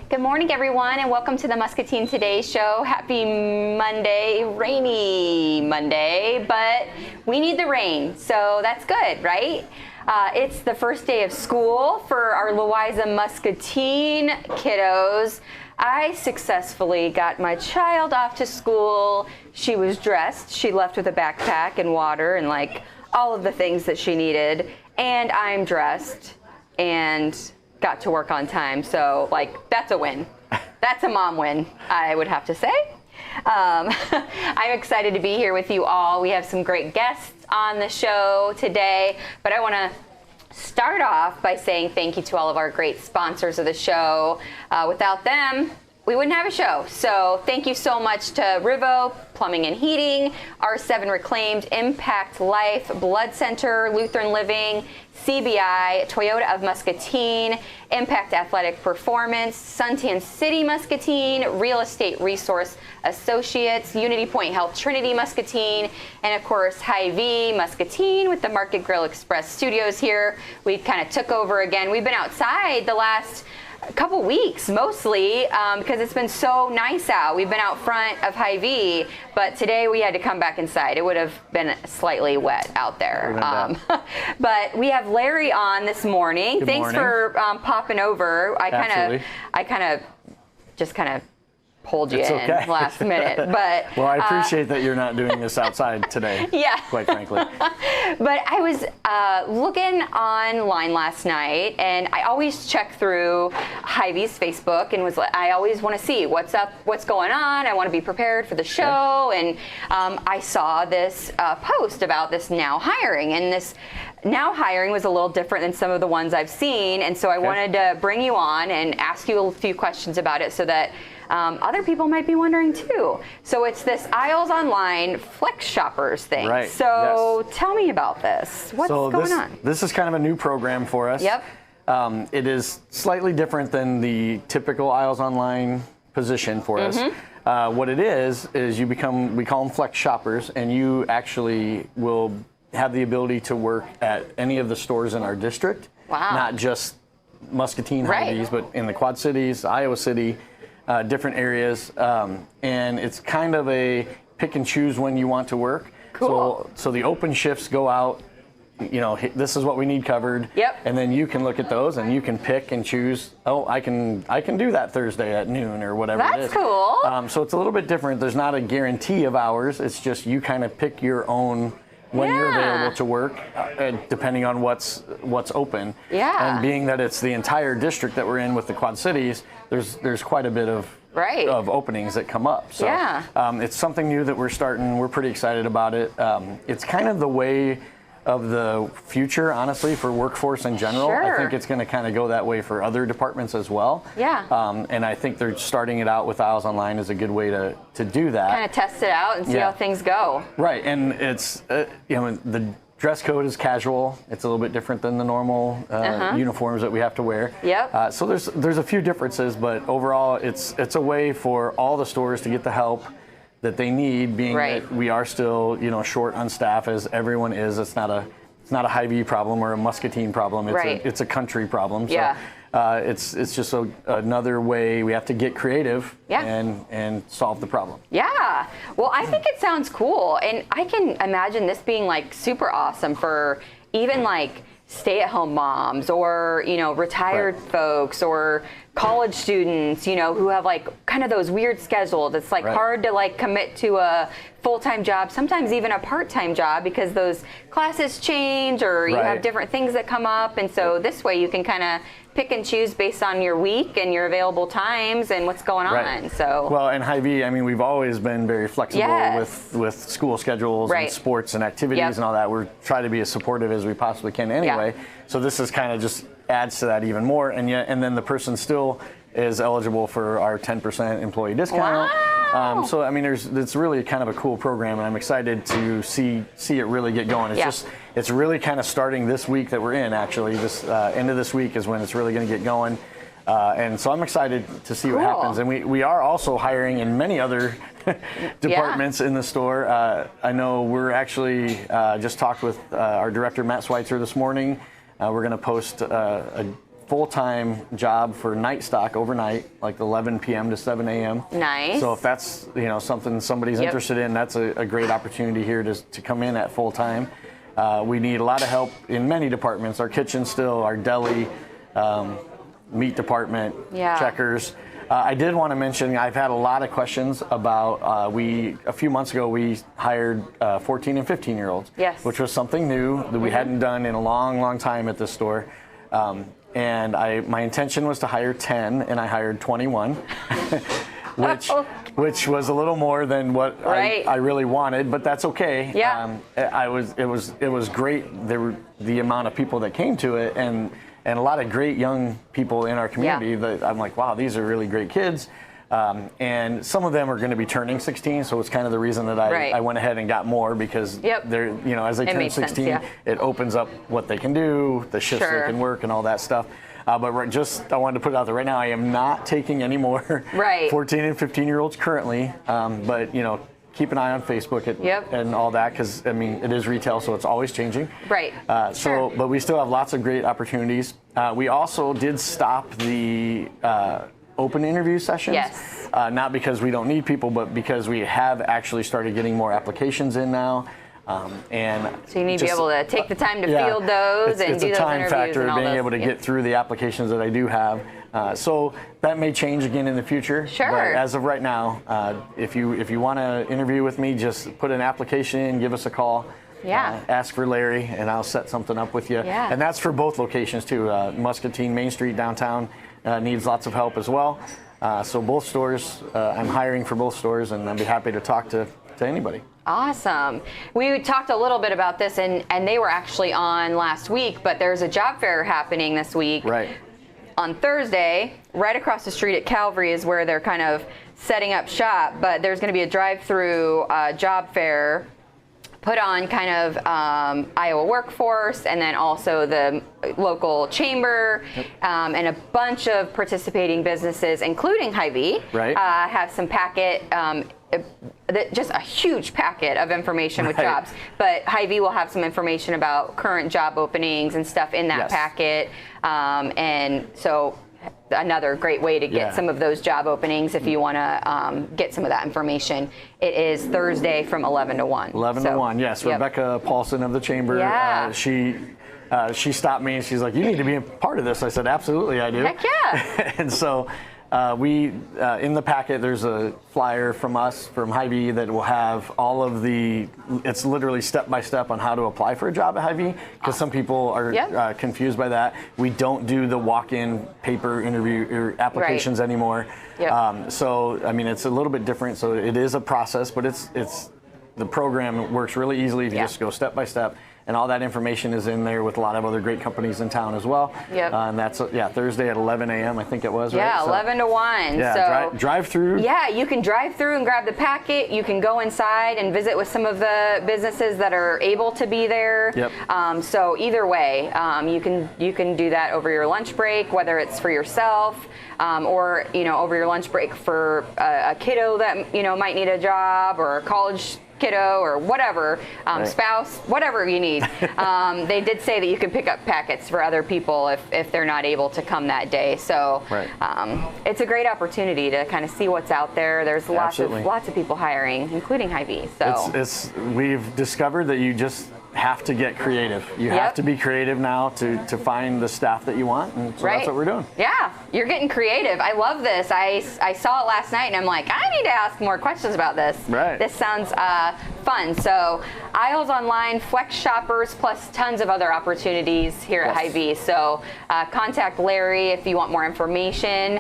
Good morning, everyone, and welcome to the Muscatine Today show. Happy Monday, rainy Monday, but we need the rain, so that's good, right? It's the first day of school for our Louisa Muscatine kiddos. I successfully got my child off to school. She was dressed. She left with a backpack and water and like all of the things that she needed. And I'm dressed and got to work on time. So like, that's a win. That's a mom win, I would have to say. I'm excited to be here with you all. We have some great guests on the show today, but I want to start off by saying thank you to all of our great sponsors of the show. Without them, we wouldn't have a show. So thank you so much to Rivo Plumbing and Heating, R7 Reclaimed, Impact Life, Blood Center, Lutheran Living, CBI, Toyota of Muscatine, Impact Athletic Performance, Suntan City Muscatine, Real Estate Resource Associates, Unity Point Health Trinity Muscatine, and of course Hy-Vee Muscatine with the Market Grill Express Studios here. We kind of took over again. We've been outside the last couple weeks mostly because it's been so nice out. We've been out front of Hy-Vee, but today we had to come back inside. It would have been slightly wet out there. But we have Larry on this morning. Thanks for popping over. I kind of just pulled you in last minute, but well, I appreciate that you're not doing this outside today. Yeah, quite frankly. But I was looking online last night, and I always check through Hy-Vee's Facebook, and I always want to see what's up, what's going on. I want to be prepared for the show, and I saw this post about this now hiring, and this now hiring was a little different than some of the ones I've seen, and so I wanted to bring you on and ask you a few questions about it so that other people might be wondering too. So it's this Aisles Online Flex Shoppers thing. Right. So tell me about this. What's going on? This is kind of a new program for us. Yep. It is slightly different than the typical Aisles Online position for us. What it is we call them Flex Shoppers, and you actually will have the ability to work at any of the stores in our district. Wow. Not just Muscatine Hy-Vees, but in the Quad Cities, Iowa City, different areas, and it's kind of a pick and choose when you want to work. Cool. So the open shifts go out, this is what we need covered. Yep. And then you can look at those and you can pick and choose, I can do that Thursday at noon or whatever it is. That's cool. So it's a little bit different. There's not a guarantee of hours. It's just you kind of pick your own when you're available to work, depending on what's open. Yeah. And being that it's the entire district that we're in with the Quad Cities, there's quite a bit of openings that come up. So it's something new that we're starting. We're pretty excited about it. It's kind of the way of the future, honestly, for workforce in general. Sure. I think it's going to kind of go that way for other departments as well. Yeah. And I think they're starting it out with Aisles Online is a good way to do that. Kind of test it out and see how things go. Right, and it's the dress code is casual. It's a little bit different than the normal uniforms that we have to wear. Yep. So there's a few differences, but overall, it's a way for all the stores to get the help that they need, being that we are still short on staff as everyone is. It's not a Hy-Vee problem or a Muscatine problem. It's a country problem. So it's just another way we have to get creative and solve the problem. Yeah. Well, I think it sounds cool, and I can imagine this being like super awesome for even like stay-at-home moms or retired folks or college students who have like kind of those weird schedules. It's like hard to like commit to a full-time job, sometimes even a part-time job, because those classes change or you have different things that come up, and so this way you can kind of pick and choose based on your week and your available times and what's going on. So well, and Hy-Vee, I mean, we've always been very flexible with school schedules and sports and activities and all that. We're trying to be as supportive as we possibly can anyway. So this is kind of just adds to that even more, and then the person still is eligible for our 10% employee discount. Wow. So I mean, it's really kind of a cool program, and I'm excited to see it really get going. It's really kind of starting this week that we're in. Actually, this end of this week is when it's really going to get going, and so I'm excited to see what happens. And we are also hiring in many other departments in the store. I know we're actually just talked with our director Matt Schweitzer this morning. We're going to post a full-time job for night stock overnight, like 11 p.m. to 7 a.m. Nice. So if that's something somebody's interested in, that's a great opportunity here to come in at full-time. We need a lot of help in many departments, our kitchen still, our deli, meat department, checkers. I did want to mention, I've had a lot of questions about, a few months ago, we hired 14 and 15-year-olds, which was something new that we hadn't done in a long, long time at this store. And my intention was to hire 10, and I hired 21, which was a little more than what I really wanted, but that's okay. Yeah. It was great. The amount of people that came to it, and a lot of great young people in our community that I'm like, wow, these are really great kids. And some of them are going to be turning 16, so it's kind of the reason that I went ahead and got more, because they're, as they turn 16, it opens up what they can do, the shifts they can work, and all that stuff. But I wanted to put it out there right now, I am not taking any more 14 and 15-year-olds currently, but keep an eye on Facebook and all that, because it is retail, so it's always changing. Right. But we still have lots of great opportunities. We also did stop the open interview sessions. Yes. Not because we don't need people, but because we have actually started getting more applications in now. And so you need to be able to take the time to field those and do those interviews. It's a time factor of being able to get through the applications that I do have. So that may change again in the future. Sure. But as of right now, if you want to interview with me, just put an application in, give us a call. Ask for Larry, and I'll set something up with you. And that's for both locations too. Muscatine, Main Street, downtown needs lots of help as well. So both stores, I'm hiring for both stores, and I'd be happy to talk to anybody. Awesome. We talked a little bit about this, and they were actually on last week, but there's a job fair happening this week. Right. On Thursday, right across the street at Calvary is where they're kind of setting up shop, but there's going to be a drive-through job fair put on kind of Iowa Workforce, and then also the local chamber, and a bunch of participating businesses, including Hy-Vee, have some packet, just a huge packet of information with jobs. But Hy-Vee will have some information about current job openings and stuff in that packet, and so another great way to get some of those job openings if you want to get some of that information. It is Thursday from 11 to 1. 11 to 1, yes. Rebecca Paulson of the Chamber, she stopped me and she's like, you need to be a part of this. I said, absolutely, I do. Heck yeah. And so we, in the packet, there's a flyer from Hy-Vee that will have all of it's literally step-by-step on how to apply for a job at Hy-Vee, because some people are confused by that. We don't do the walk-in paper interview or applications anymore. So, it's a little bit different. So it is a process, but the program works really easily if you just go step-by-step. And all that information is in there with a lot of other great companies in town as well. And that's Thursday at 11 a.m. I think it was, right? Yeah, 11 to 1. Yeah, so drive through. Yeah, you can drive through and grab the packet. You can go inside and visit with some of the businesses that are able to be there. So either way, you can do that over your lunch break, whether it's for yourself or over your lunch break for a kiddo that might need a job, or a college kiddo, or whatever, spouse, whatever you need. They did say that you can pick up packets for other people if they're not able to come that day. So it's a great opportunity to kind of see what's out there. There's lots of people hiring, including Hy-Vee. So we've discovered that you just have to get creative. You have to be creative now to find the staff that you want, and so that's what we're doing. Yeah, you're getting creative. I love this. I saw it last night, and I'm like, I need to ask more questions about this. This sounds fun. So aisles online, flex shoppers, plus tons of other opportunities here at Hy-Vee. So contact Larry if you want more information,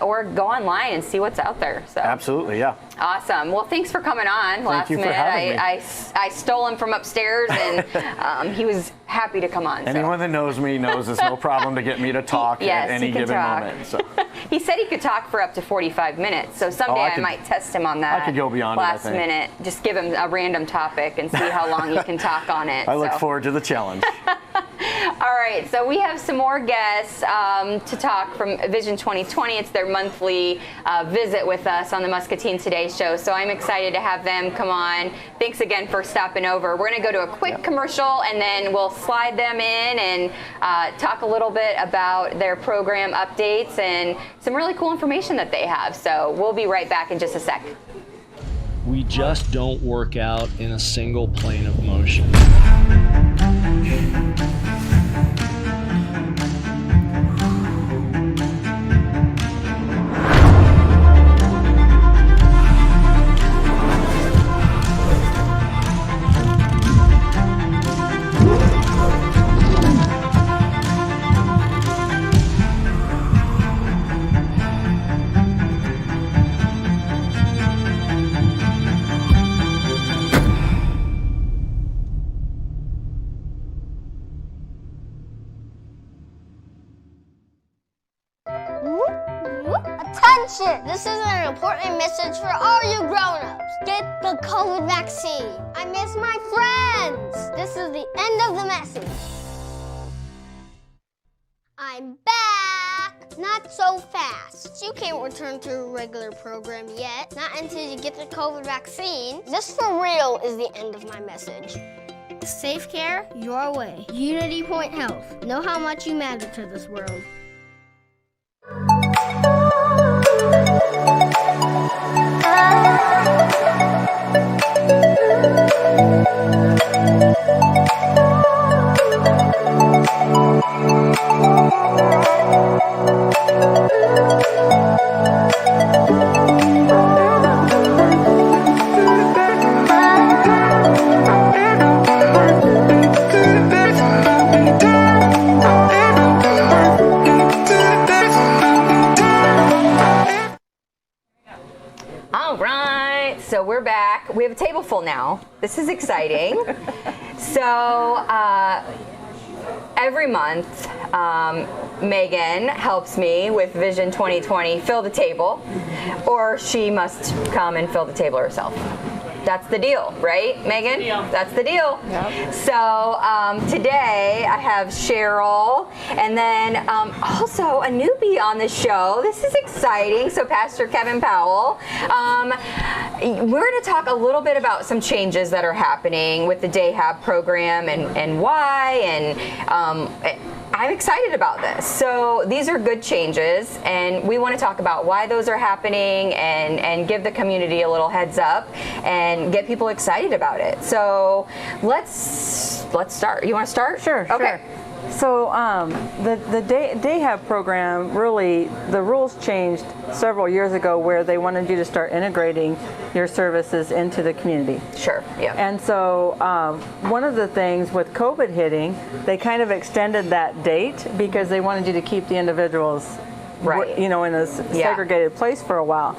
or go online and see what's out there. So absolutely, yeah. Awesome. Well, thanks for coming on. Thank you for having me. I stole him from upstairs, and he was happy to come on. Anyone that knows me knows it's no problem to get me to talk at any given moment. So. He said he could talk for up to 45 minutes, so someday I might test him on that. I could go beyond last minute. Just give him a random topic and see how long you can talk on it. I look forward to the challenge. All All right, so we have some more guests to talk from Vision 2020. It's their monthly visit with us on the Muscatine Today show, so I'm excited to have them come on. Thanks again for stopping over. We're going to go to a quick commercial, and then we'll slide them in and talk a little bit about their program updates and some really cool information that they have. So we'll be right back in just a sec. We just don't work out in a single plane of motion. Attention! This is an important message for all you grown-ups. Get the COVID vaccine. I miss my friends. This is the end of the message. I'm back. Not so fast. You can't return to a regular program yet. Not until you get the COVID vaccine. This for real is the end of my message. Safe care, your way. Unity Point Health. Know how much you matter to this world. So we're back. We have a table full now. This is exciting. So every month, Megan helps me with Vision 2020 fill the table, or she must come and fill the table herself. That's the deal, right, Megan? That's the deal. Yep. So today I have Cheryl, and then also a newbie on the show. This is exciting. So Pastor Kevin Powell. We're going to talk a little bit about some changes that are happening with the Day Hab program and why, and I'm excited about this. So these are good changes, and we want to talk about why those are happening and give the community a little heads up and get people excited about it. So let's start. You want to start? Sure. Okay. Sure. So the Day Hab program, really, the rules changed several years ago where they wanted you to start integrating your services into the community. Sure, yeah. And so one of the things with COVID hitting, they kind of extended that date because they wanted you to keep the individuals, right, in a segregated place for a while.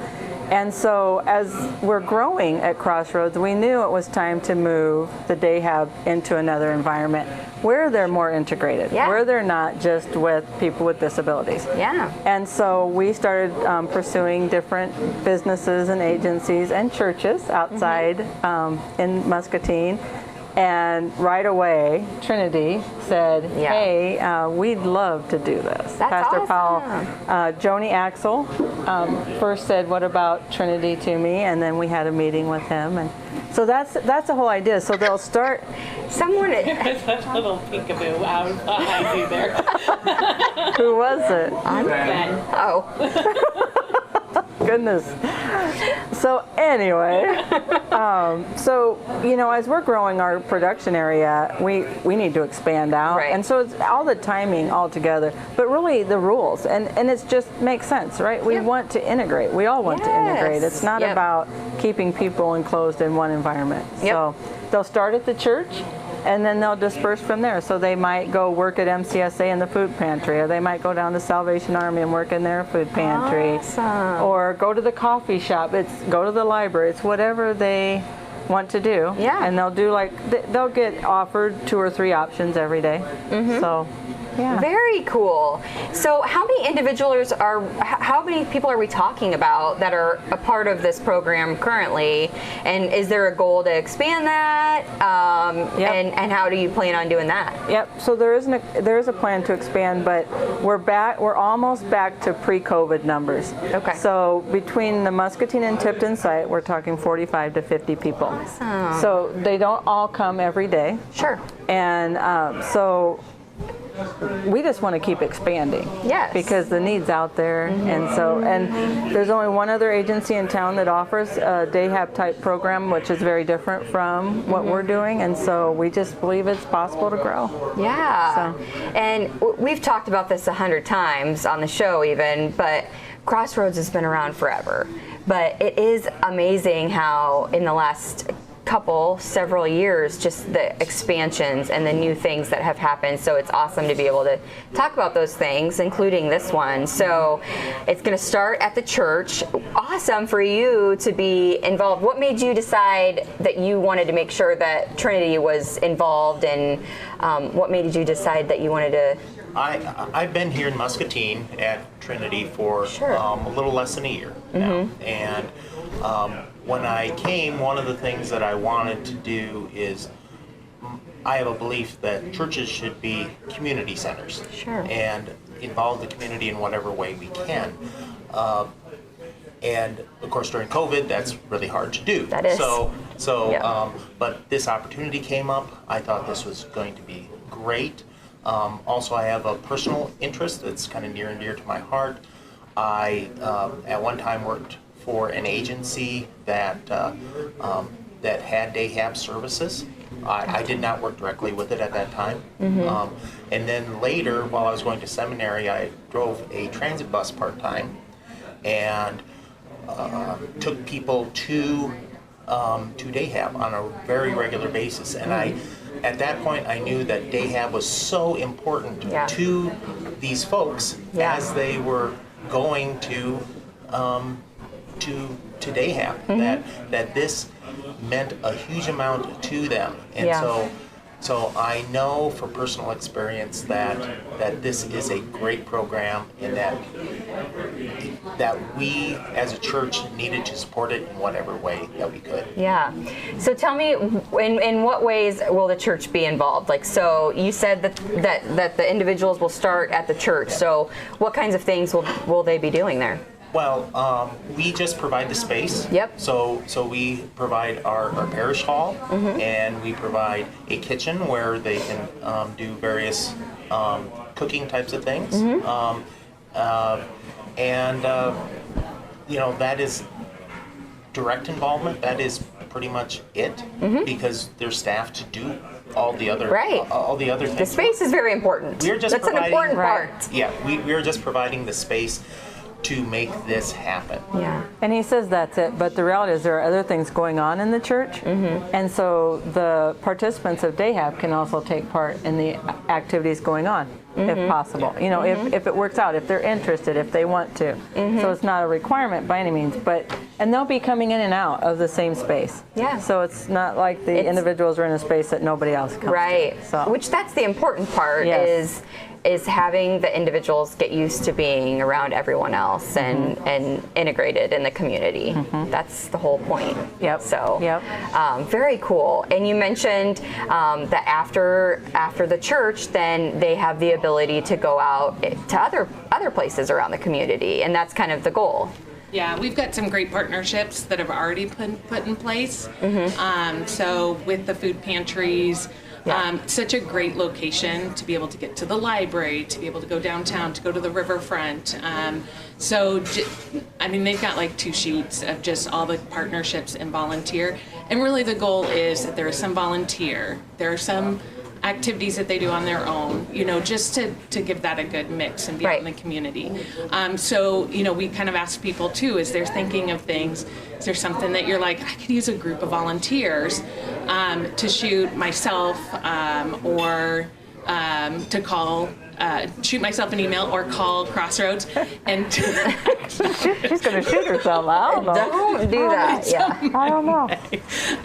And so as we're growing at Crossroads, we knew it was time to move the Day Hab into another environment where they're more integrated, where they're not just with people with disabilities. Yeah. And so we started pursuing different businesses and agencies and churches outside in Muscatine. And right away, Trinity said, hey, we'd love to do this. That's Pastor awesome. Powell, Joni Axel first said, what about Trinity to me? And then we had a meeting with him. And so that's the whole idea. So they'll start. Someone. There's a little peekaboo out behind you there. Who was it? I'm Ben. Oh. Goodness. So anyway, as we're growing our production area, we need to expand out. Right. And so it's all the timing all together, but really the rules. And it's just makes sense, right? We want to integrate. We all want to integrate. It's not about keeping people enclosed in one environment. So they'll start at the church, and then they'll disperse from there. So they might go work at MCSA in the food pantry, or they might go down to Salvation Army and work in their food pantry, or go to the coffee shop. Go to the library. It's whatever they want to do. Yeah. And they'll do they'll get offered 2 or 3 options every day. So, yeah. Very cool. So how many people are we talking about that are a part of this program currently? And is there a goal to expand that? And how do you plan on doing that? Yep. So there is a plan to expand, but we're almost back to pre-COVID numbers. Okay. So between the Muscatine and Tipton site, we're talking 45 to 50 people. Awesome. So they don't all come every day. Sure. And so we just want to keep expanding. Yes. Because the need's out there. And there's only one other agency in town that offers a day hab type program, which is very different from what we're doing. And so we just believe it's possible to grow. Yeah. And we've talked about this 100 times on the show even, but Crossroads has been around forever. But it is amazing how in the last several years, just the expansions and the new things that have happened. So it's awesome to be able to talk about those things, including this one. So it's going to start at the church. Awesome for you to be involved. What made you decide that you wanted to make sure that Trinity was involved, and what made you decide that you wanted to? I've been here in Muscatine at Trinity for a little less than a year now, and when I came, one of the things that I wanted to do is, I have a belief that churches should be community centers and involve the community in whatever way we can. And of course, during COVID, that's really hard to do. That is. But this opportunity came up. I thought this was going to be great. Also, I have a personal interest that's kind of near and dear to my heart. I, at one time, worked for an agency that had day hab services. I did not work directly with it at that time. And then later, while I was going to seminary, I drove a transit bus part-time and took people to day hab on a very regular basis. And at that point, I knew that day hab was so important to these folks as they were going to day hab, that this meant a huge amount to them. And so I know from personal experience that this is a great program, and that we as a church needed to support it in whatever way that we could. Yeah. So tell me, in what ways will the church be involved? Like, so you said that the individuals will start at the church. So what kinds of things will they be doing there? Well, we just provide the space. Yep. So we provide our parish hall, and we provide a kitchen where they can do various cooking types of things. That is direct involvement. That is pretty much it, because there's staff to do all the other things. The space is very important. That's an important part. Yeah, we are just providing the space to make this happen. Yeah. And he says that's it, but the reality is there are other things going on in the church, and so the participants of day hab can also take part in the activities going on, if possible. You know, if it works out, if they're interested, if they want to. So it's not a requirement by any means, and they'll be coming in and out of the same space. Yeah. So it's not like the individuals are in a space that nobody else comes to. So. Which that's the important part, is having the individuals get used to being around everyone else and integrated in the community. That's the whole point. Yep. So very cool. And you mentioned that after the church, then they have the ability to go out to other places around the community, and that's kind of the goal. Yeah, we've got some great partnerships that have already been put in place. So with the food pantries, such a great location to be able to get to the library, to be able to go downtown, to go to the riverfront. They've got like 2 sheets of just all the partnerships and volunteer. And really the goal is that there is some volunteer, there are some activities that they do on their own, just to give that a good mix and be out in the community. We kind of ask people too, as they're thinking of things, is there something that you're like, I could use a group of volunteers to shoot myself or to call, shoot myself an email or call Crossroads and She's going to shoot herself. I don't know. Don't do that. Yeah. I don't know.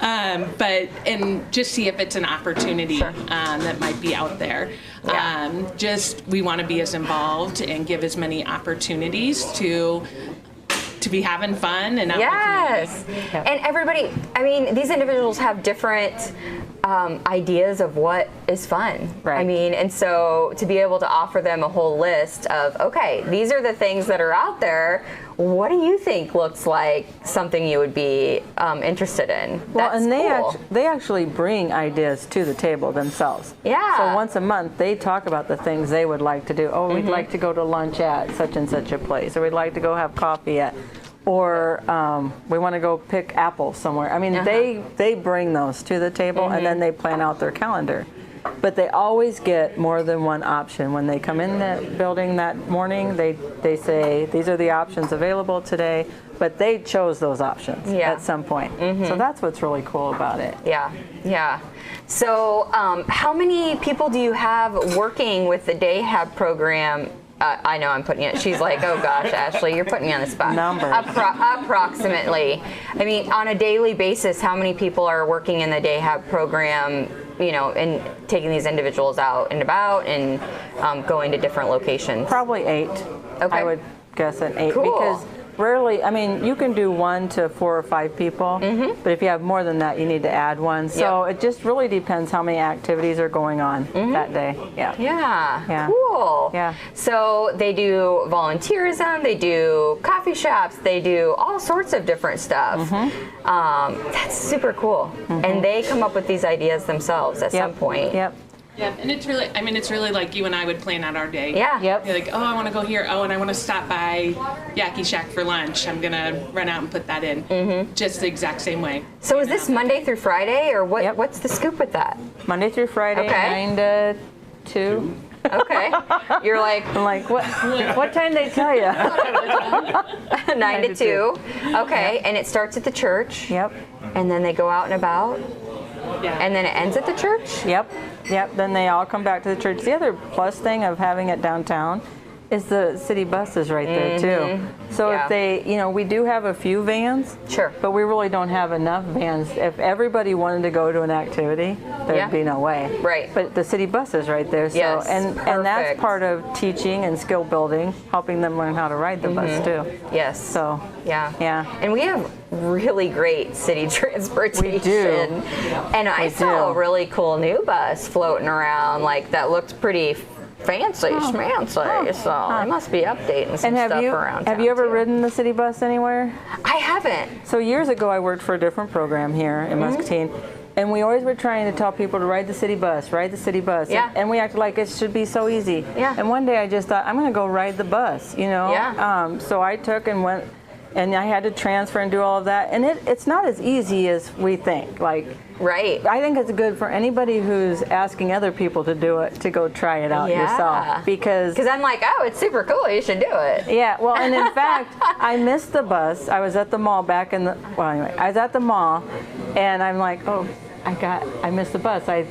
and just see if it's an opportunity that might be out there. Yeah. We want to be as involved and give as many opportunities to be having fun and out in the community. And everybody, I mean, these individuals have different ideas of what is fun. Right. I mean, and so to be able to offer them a whole list of, okay, these are the things that are out there. What do you think looks like something you would be interested in? Well, That's and cool. they actually bring ideas to the table themselves. Yeah. So once a month, they talk about the things they would like to do. Oh, we'd like to go to lunch at such and such a place, or we'd like to go have coffee at, or we want to go pick apples somewhere. I mean, they bring those to the table, and then they plan out their calendar. But they always get more than one option. When they come in that building that morning, they say, these are the options available today, but they chose those options at some point. So that's what's really cool about it. Yeah. So how many people do you have working with the Day Hab program? I know I'm putting it. She's like, oh gosh, Ashley, you're putting me on the spot. Numbers. Approximately. I mean, on a daily basis, how many people are working in the Day Hab program, you know, and taking these individuals out and about and going to different locations? Probably 8. Okay. I would guess an 8 Cool. because rarely, I mean, you can do 1 to 4 or 5 people, but if you have more than that, you need to add one. So it just really depends how many activities are going on that day. Yeah. Cool. Yeah. So they do volunteerism, they do coffee shops, they do all sorts of different stuff. That's super cool. And they come up with these ideas themselves at some point. Yep. Yeah, and it's really like you and I would plan out our day. Yeah. Yep. You're like, oh, I want to go here. Oh, and I want to stop by Yaki Shack for lunch. I'm gonna run out and put that in. Just the exact same way. So is this Monday through Friday, or what? Yep. What's the scoop with that? Monday through Friday, Okay. 9 to 2. Okay. You're like I'm like, what time they tell you? 9 to 2. Okay. And it starts at the church. Yep. And then they go out and about. Yeah. And then it ends at the church? Yep. Then they all come back to the church. The other plus thing of having it downtown is the city bus is right there too. So if they, we do have a few vans. Sure. But we really don't have enough vans. If everybody wanted to go to an activity, there'd be no way. Right. But the city bus is right there. So Yes, and that's part of teaching and skill building, helping them learn how to ride the bus too. Yes. So yeah. And we have really great city transportation. We do. And I saw a really cool new bus floating around, like that looked pretty fancy, schmancy. So they must be updating some stuff around Have town you ever too. ridden the city bus anywhere? I haven't. So years ago, I worked for a different program here in Muscatine, and we always were trying to tell people to ride the city bus, Yeah. and we acted like it should be so easy. Yeah. And one day I just thought, I'm going to go ride the bus, Yeah. So I took and went, and I had to transfer and do all of that, and it's not as easy as we think. Right. I think it's good for anybody who's asking other people to do it to go try it out yourself, because I'm like, oh, it's super cool. You should do it. yeah, well, and in fact, I missed the bus. I was at the mall I was at the mall, and I'm like, oh, I missed the bus. So I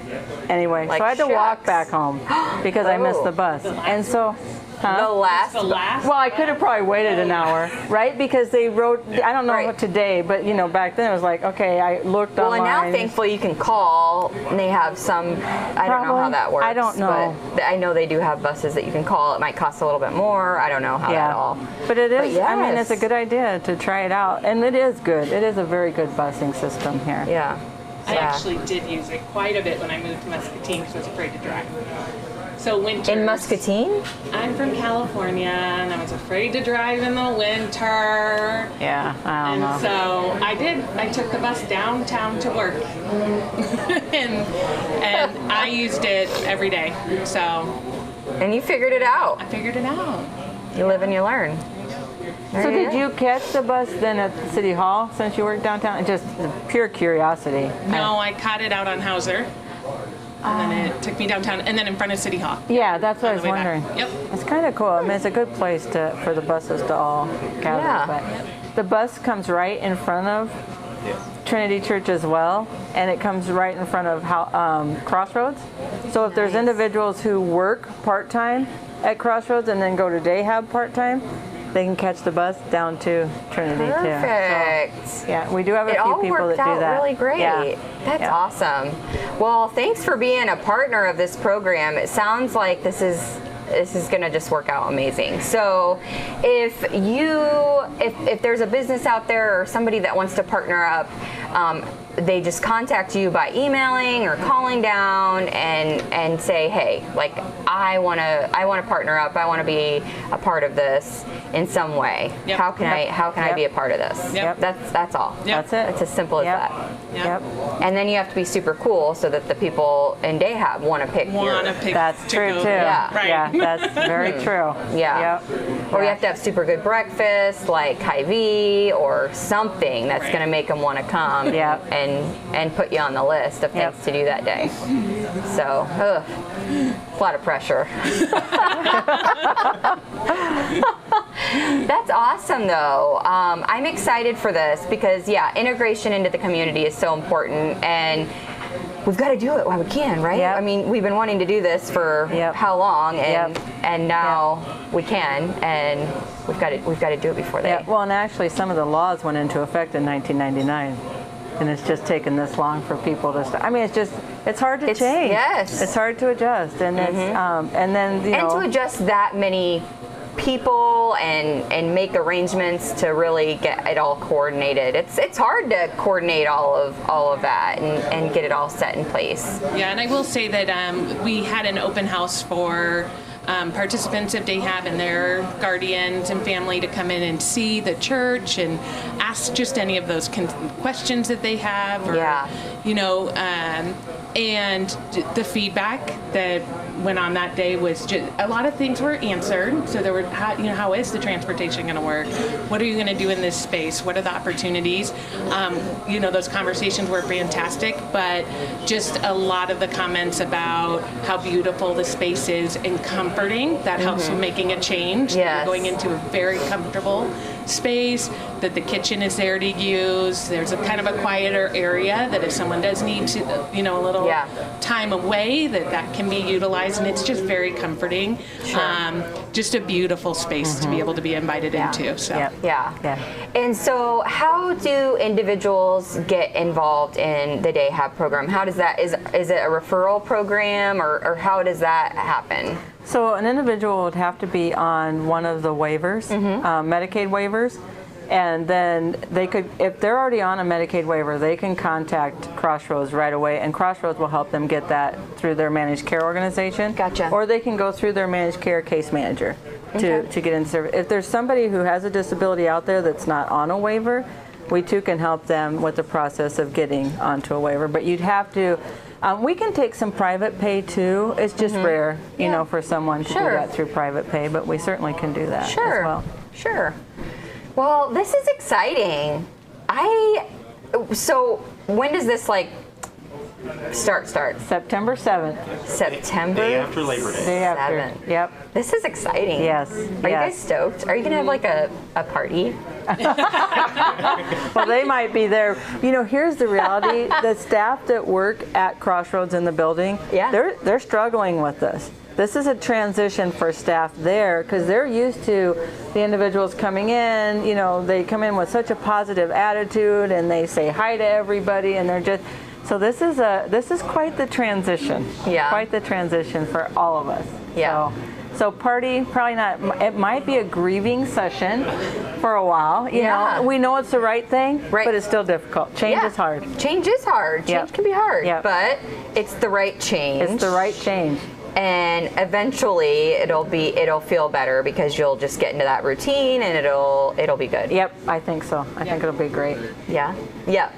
had to walk back home because I missed the bus. And so, The last. well, I could have probably waited an hour, right? Because they wrote, I don't know what today, but back then it was like, okay, I looked online. Well, and now thankfully you can call, and they have some, I don't know how that works. I don't know. But I know they do have buses that you can call. It might cost a little bit more. I don't know how that all. But it is, But I mean, yes. it's a good idea to try it out. And it is good. It is a very good busing system here. Yeah. I actually did use it quite a bit when I moved to Muscatine because I was afraid to drive. So winter. In Muscatine? I'm from California, and I was afraid to drive in the winter. Yeah, I don't know. And so I did. I took the bus downtown to work, and I used it every day. So. And you figured it out. I figured it out. You live and you learn. So did you catch the bus then at City Hall since you worked downtown? Just pure curiosity. No, I caught it out on Hauser, and then it took me downtown, and then in front of City Hall. Yeah, that's what I was On the way wondering. back. Yep. It's kind of cool. I mean, it's a good place for the buses to all gather. Yeah. But the bus comes right in front of Trinity Church as well, and it comes right in front of Crossroads. So if there's individuals who work part-time at Crossroads and then go to day hab part-time, they can catch the bus down to Trinity too. Perfect. So, yeah, we do have a few people that do that. It all worked out really great. Yeah. That's awesome. Well, thanks for being a partner of this program. It sounds like this is going to just work out amazing. So if there's a business out there or somebody that wants to partner up, they just contact you by emailing or calling down and say, hey, like I want to partner up. I want to be a part of this in some way. Yep. How can I be a part of this? Yep. That's all. Yep. That's it. It's as simple as that. Yep. And then you have to be super cool so that the people in day hab want to pick That's true too. Yeah. Right. Yeah, that's very true. Yeah. Yep. Or you have to have super good breakfast, like Hy-Vee or something that's Right. going to make them want to come and put you on the list of things to do that day. So, it's a lot of pressure. That's awesome, though. I'm excited for this because, integration into the community is so important, and we've got to do it while we can, right? Yep. I mean, we've been wanting to do this for how long, and now we can, and we've got to do it before they. Yeah. Well, and actually, some of the laws went into effect in 1999. And it's just taken this long for people to start. I mean, it's hard to change. Yes. It's hard to adjust. And it's, and then, and to adjust that many people and make arrangements to really get it all coordinated. It's hard to coordinate all of that and get it all set in place. Yeah, and I will say that we had an open house for participants of day hab and their guardians and family to come in and see the church and ask just any of those questions that they have, or and the feedback that went on that day was just a lot of things were answered. So there were, how is the transportation going to work? What are you going to do in this space? What are the opportunities? Those conversations were fantastic, but just a lot of the comments about how beautiful the space is and comforting, that helps with making a change. Yes. You're going into a very comfortable space, that the kitchen is there to use. There's a kind of a quieter area that if someone does need to, a little time away, that can be utilized, and it's just very comforting. Sure. Just a beautiful space to be able to be invited into. So. Yeah. And so how do individuals get involved in the day hab program? How does that, is it a referral program, or how does that happen? So an individual would have to be on one of the waivers, Medicaid waivers, and then they could, if they're already on a Medicaid waiver, they can contact Crossroads right away, and Crossroads will help them get that through their managed care organization. Gotcha. Or they can go through their managed care case manager to get into service. If there's somebody who has a disability out there that's not on a waiver, we too can help them with the process of getting onto a waiver. But you'd have to, we can take some private pay too. It's just rare, for someone to do that through private pay, but we certainly can do that as well. Sure. Well, this is exciting. So when does this start? September 7th. September? Day after Labor Day. Day after. 7th. Yep. This is exciting. Yes. Are you guys stoked? Are you going to have a party? Well, they might be there. Here's the reality. The staff that work at Crossroads in the building, they're struggling with this. This is a transition for staff there because they're used to the individuals coming in, they come in with such a positive attitude and they say hi to everybody, and they're just, so this is quite the transition. Yeah. Quite the transition for all of us. Yeah. So party, probably not, it might be a grieving session for a while. You know, we know it's the right thing, but it's still difficult. Change is hard. Change is hard. Change can be hard, but it's the right change. It's the right change. And eventually it'll feel better because you'll just get into that routine and it'll be good. Yep, I think so. I think it'll be great. Yeah. Yep.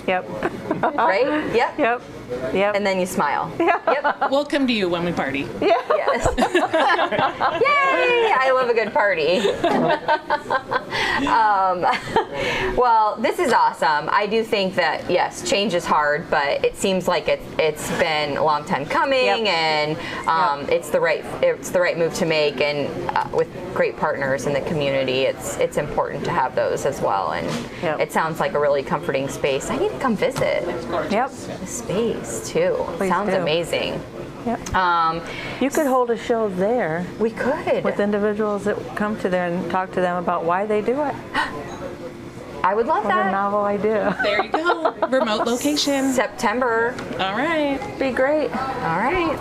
Right? Yep. And then you smile. Yep. We'll come to you when we party. Yes. Yay! I love a good party. Well, this is awesome. I do think that, yes, change is hard, but it seems like it's been a long time coming, and it's the right move to make, and with great partners in the community, it's important to have those as well. And it sounds like a really comforting space. I need to come visit. Yep. The space too. Please Sounds do. amazing. Yep. You could hold a show there. We could. With individuals that come to there and talk to them about why they do it. I would love What a that. novel idea. There you go. Remote location. September. All right. Be great. All right.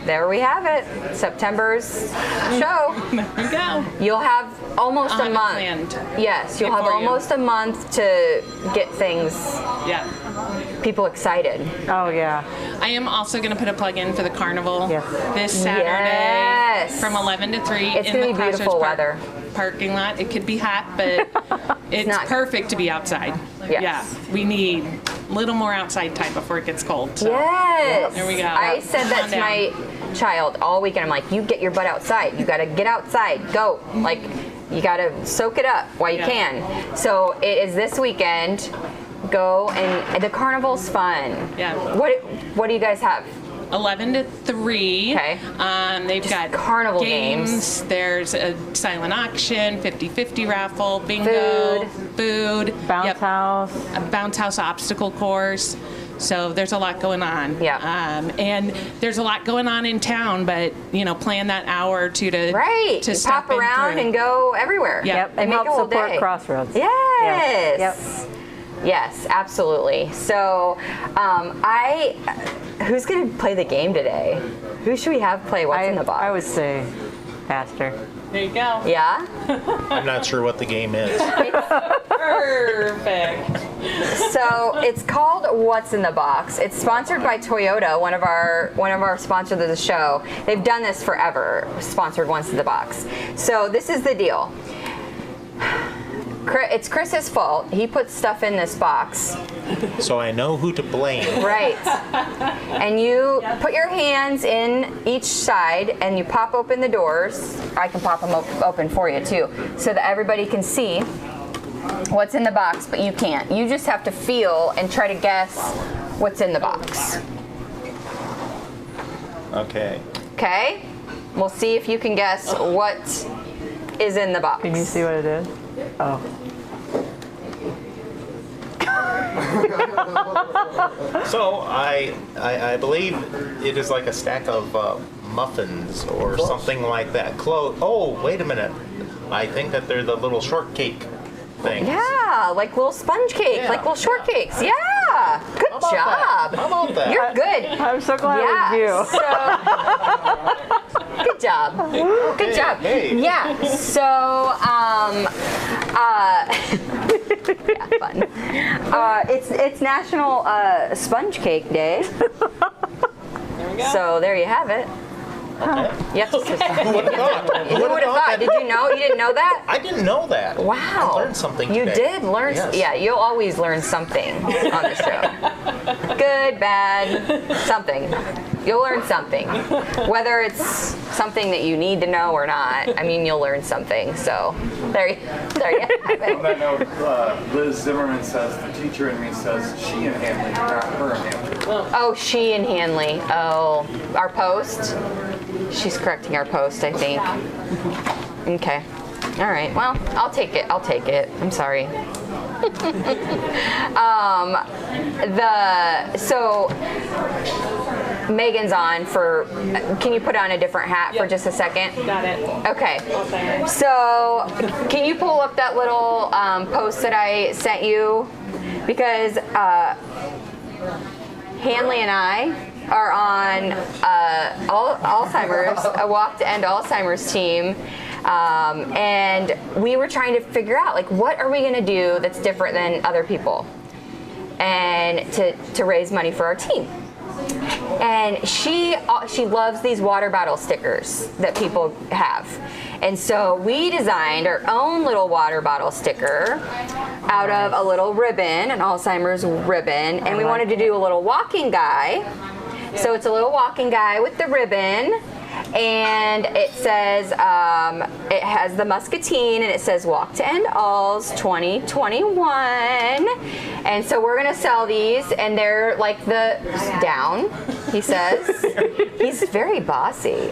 There we have it. September's show. There we go. You'll have almost a month. Planned. Yes, you'll have Before you. almost a month to get things, Yeah. people excited. Oh, yeah. I am also going to put a plug in for the carnival this Saturday Yes. from 11 to 3 It's in gonna the be beautiful Crossroads weather. parking lot. It could be hot, but it's not. perfect to be outside. Yes. Yeah, we need a little more outside time before it gets cold. So. Yes. There we go. I said that to Come on my child all weekend. I'm like, you get your butt outside. You got to get outside. Go. Like, you got to soak it up while you can. So it is this weekend. Go, and the carnival's fun. Yeah. What do you guys have? 11 to 3. Okay. They've got carnival games. There's a silent auction, 50-50 raffle, bingo, food, Bounce house. a bounce house obstacle course. So there's a lot going on. Yeah. And there's a lot going on in town, but plan that hour or two to To step pop around and go everywhere. Yep. And make help a whole support day. Crossroads. Yes. Yep. Yes, absolutely. So, who's going to play the game today? Who should we have play What's in the Box? I would say Pastor. There you go. Yeah? I'm not sure what the game is. Perfect. So it's called What's in the Box. It's sponsored by Toyota, one of our sponsors of the show. They've done this forever, sponsored What's in the Box. So this is the deal. It's Chris's fault. He puts stuff in this box. So I know who to blame. Right. And you put your hands in each side and you pop open the doors. I can pop them open for you too, so that everybody can see what's in the box, but you can't. You just have to feel and try to guess what's in the box. Okay. Okay? We'll see if you can guess what is in the box. Can you see what it is? Oh. So I believe it is like a stack of muffins or something like that. Oh, wait a minute. I think that they're the little shortcake things. Yeah, like little sponge cake, Yeah. like little shortcakes. Yeah. Good How about job. that? How about that? You're good. I'm so glad it was you. So, good job. Good job. Hey. Yeah. So, yeah, fun. It's National Sponge Cake Day. There we go. So there you have it. Okay. Yep. Who would have thought? Who would have thought? Did you know? You didn't know that? I didn't know that. Wow. I learned something You today. did learn. Yes. Yeah, you'll always learn something on the show. Good, bad, something. You'll learn something. Whether it's something that you need to know or not, I mean, you'll learn something. So there you have it. On that note, Liz Zimmerman says, the teacher in me says she and Hanley, not her and Hanley. Oh, she and Hanley. Oh, our post. She's correcting our post, I think. Okay. All right. Well, I'll take it. I'm sorry. So Megan's on for. Can you put on a different hat for just a second? Got it. Okay. So can you pull up that little post that I sent you? Because Hanley and I are on Alzheimer's, a Walk to End Alzheimer's team. And we were trying to figure out, like, what are we going to do that's different than other people, and to raise money for our team. And she loves these water bottle stickers that people have. And so we designed our own little water bottle sticker out of a little ribbon, an Alzheimer's ribbon, and we wanted to do a little walking guy. So it's a little walking guy with the ribbon, and it says, it has the Muscatine, and it says Walk to End Alz 2021. And so we're gonna sell these, and they're like the down, he says. He's very bossy.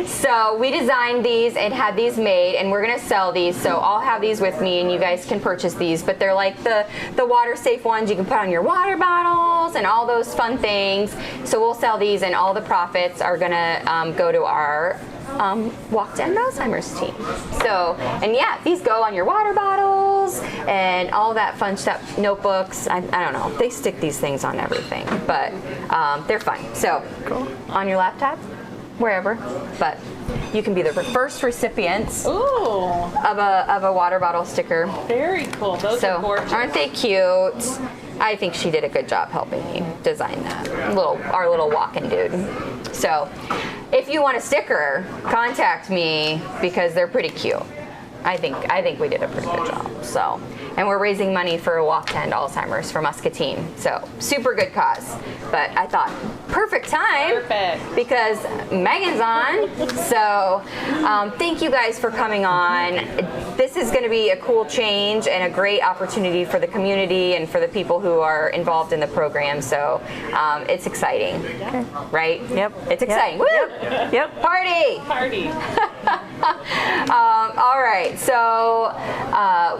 So we designed these and had these made, and we're gonna sell these. So I'll have these with me, and you guys can purchase these. But they're like the water safe ones you can put on your water bottles and all those fun things. So we'll sell these, and all the profits are gonna go to our Walk to End Alzheimer's team. So, and yeah, these go on your water bottles and all that fun stuff, notebooks. I don't know. They stick these things on everything, but they're fun. So, on your laptop, wherever. But you can be the first recipients of a water bottle sticker. Very cool. Those are gorgeous. Aren't they cute? I think she did a good job helping me design that. Our little walking dude. So, if you want a sticker, contact me because they're pretty cute. I think we did a pretty good job. So, and we're raising money for a Walk to End Alzheimer's for Muscatine. So, super good cause. But I thought, perfect time. Perfect. Because Megan's on. So, thank you guys for coming on. This is going to be a cool change and a great opportunity for the community and for the people who are involved in the program. So, it's exciting. Okay. Right? Yep. It's exciting. Woo! Yep. Party! Party. All right, so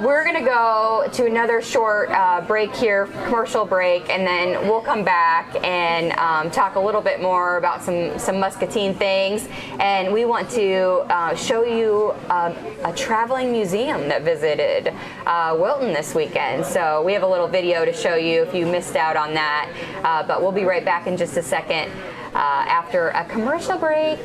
we're gonna go to another short break here, commercial break, and then we'll come back and talk a little bit more about some Muscatine things. And we want to show you a traveling museum that visited Wilton this weekend. So we have a little video to show you if you missed out on that. But we'll be right back in just a second after a commercial break.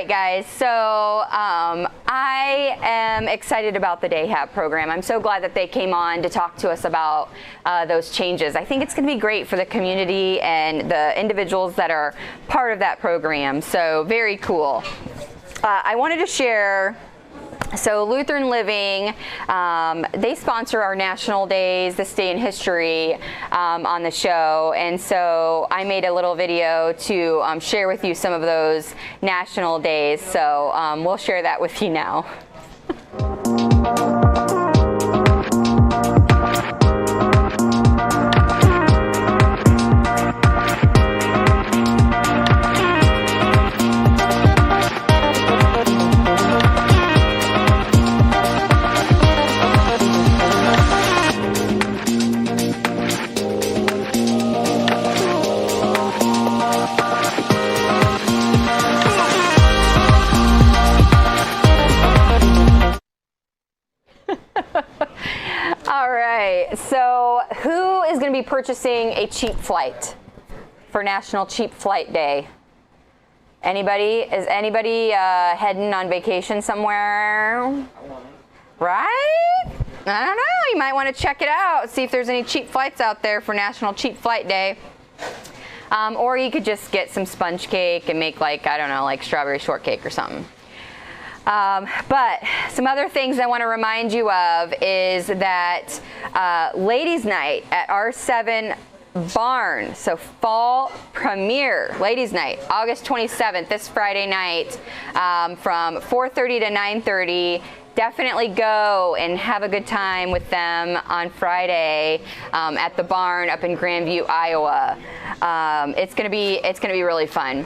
Guys, so I am excited about the Day Have program. I'm so glad that they came on to talk to us about those changes. I think it's going to be great for the community and the individuals that are part of that program. So very cool. I wanted to share. So Lutheran Living, they sponsor our national days, this day in history on the show. And so I made a little video to share with you some of those national days. So we'll share that with you now. So who is going to be purchasing a cheap flight for National Cheap Flight Day? Anybody? Is anybody heading on vacation somewhere? Right? I don't know. You might want to check it out. See if there's any cheap flights out there for National Cheap Flight Day. Or you could just get some sponge cake and make like, I don't know, like strawberry shortcake or something. But some other things I want to remind you of is that Ladies' Night at R7 Barn, so fall premiere, Ladies' Night, August 27th, this Friday night, from 4:30 to 9:30. Definitely go and have a good time with them on Friday at the barn up in Grandview, Iowa. It's gonna be really fun.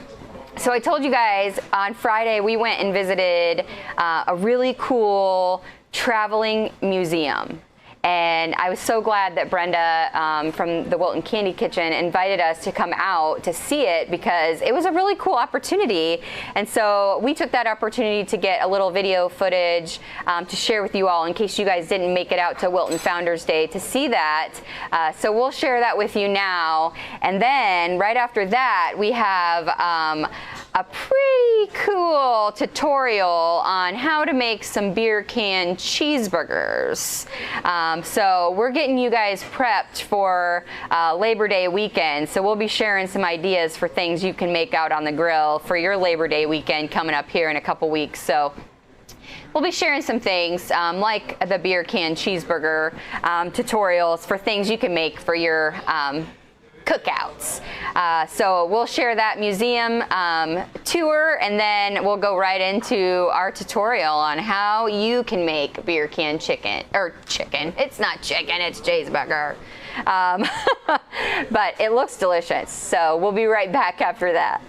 So I told you guys on Friday we went and visited a really cool traveling museum. And I was so glad that Brenda from the Wilton Candy Kitchen invited us to come out to see it because it was a really cool opportunity. And so we took that opportunity to get a little video footage to share with you all in case you guys didn't make it out to Wilton Founders Day to see that. So we'll share that with you now. And then right after that, we have a pretty cool tutorial on how to make some Beer-Can Cheeseburgers. So we're getting you guys prepped for Labor Day weekend. So we'll be sharing some ideas for things you can make out on the grill for your Labor Day weekend coming up here in a couple weeks. So we'll be sharing some things like the Beer-Can Cheeseburger tutorials for things you can make for your cookouts. So we'll share that museum tour, and then we'll go right into our tutorial on how you can make Beer-Can chicken. It's not chicken, it's cheeseburger. But it looks delicious. So we'll be right back after that.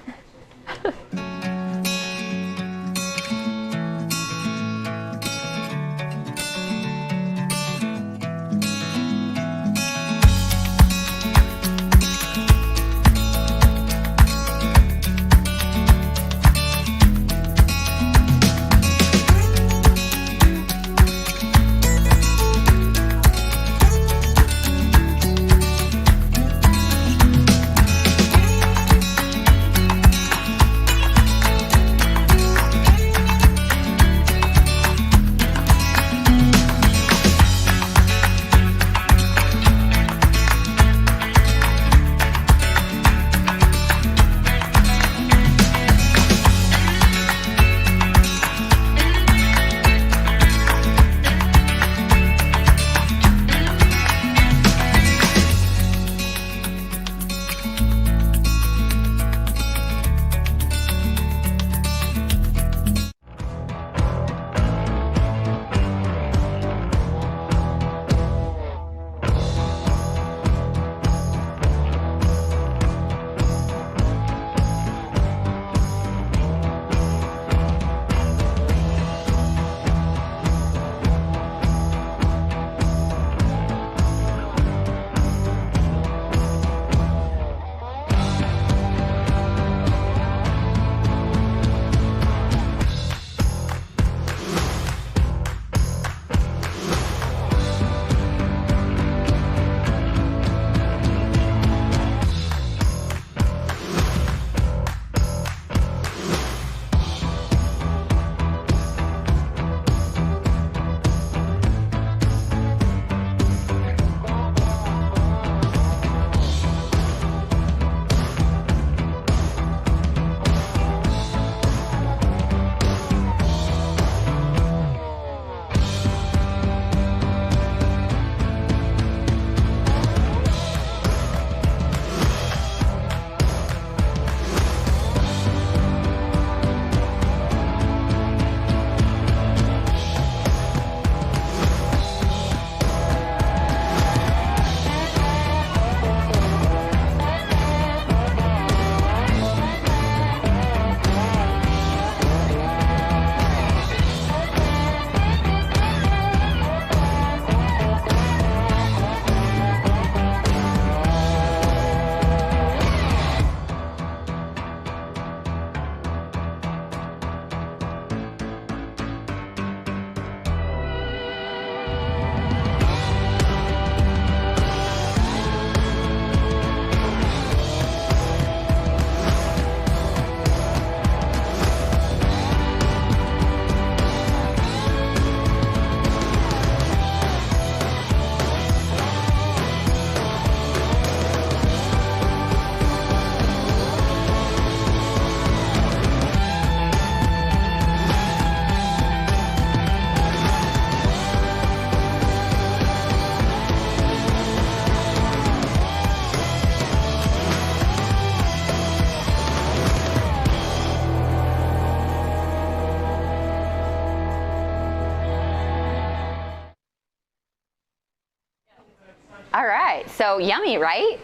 All right, so yummy, right?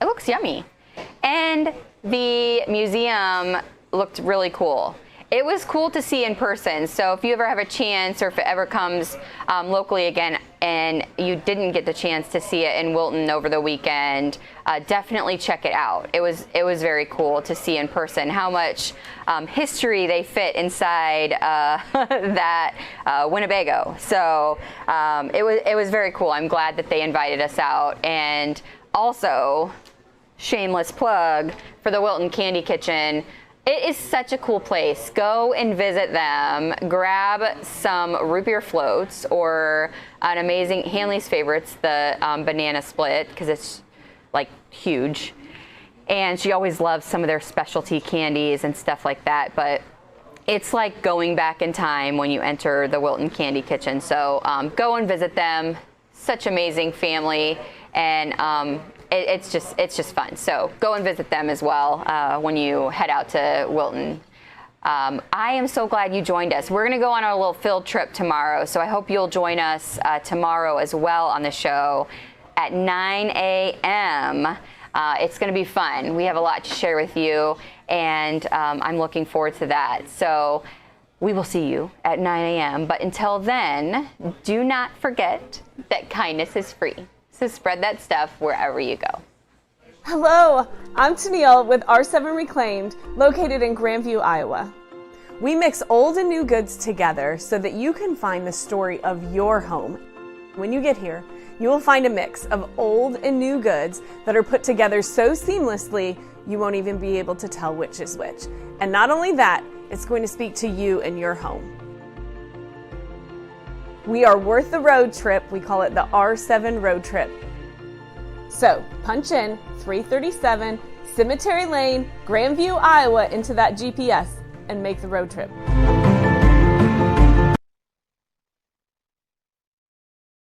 It looks yummy. And the museum looked really cool. It was cool to see in person. So if you ever have a chance, or if it ever comes locally again and you didn't get the chance to see it in Wilton over the weekend, definitely check it out. It was very cool to see in person how much history they fit inside that Winnebago. So it was very cool. I'm glad that they invited us out. And also, shameless plug for the Wilton Candy Kitchen. It is such a cool place. Go and visit them. Grab some root beer floats or an amazing, Hanley's favorites, the banana split, because it's like huge. And she always loves some of their specialty candies and stuff like that. But it's like going back in time when you enter the Wilton Candy Kitchen. So go and visit them. Such amazing family. And it's just fun. So go and visit them as well when you head out to Wilton. I am so glad you joined us. We're going to go on our little field trip tomorrow, so I hope you'll join us tomorrow as well on the show at 9 a.m. It's going to be fun. We have a lot to share with you, and I'm looking forward to that. So we will see you at 9 a.m. But until then, do not forget that kindness is free. So spread that stuff wherever you go. Hello, I'm Tennille with R7 Reclaimed, located in Grandview, Iowa. We mix old and new goods together so that you can find the story of your home. When you get here, you will find a mix of old and new goods that are put together so seamlessly you won't even be able to tell which is which. And not only that, it's going to speak to you and your home. We are worth the road trip. We call it the R7 road trip. So punch in 337 Cemetery Lane, Grandview, Iowa into that GPS and make the road trip.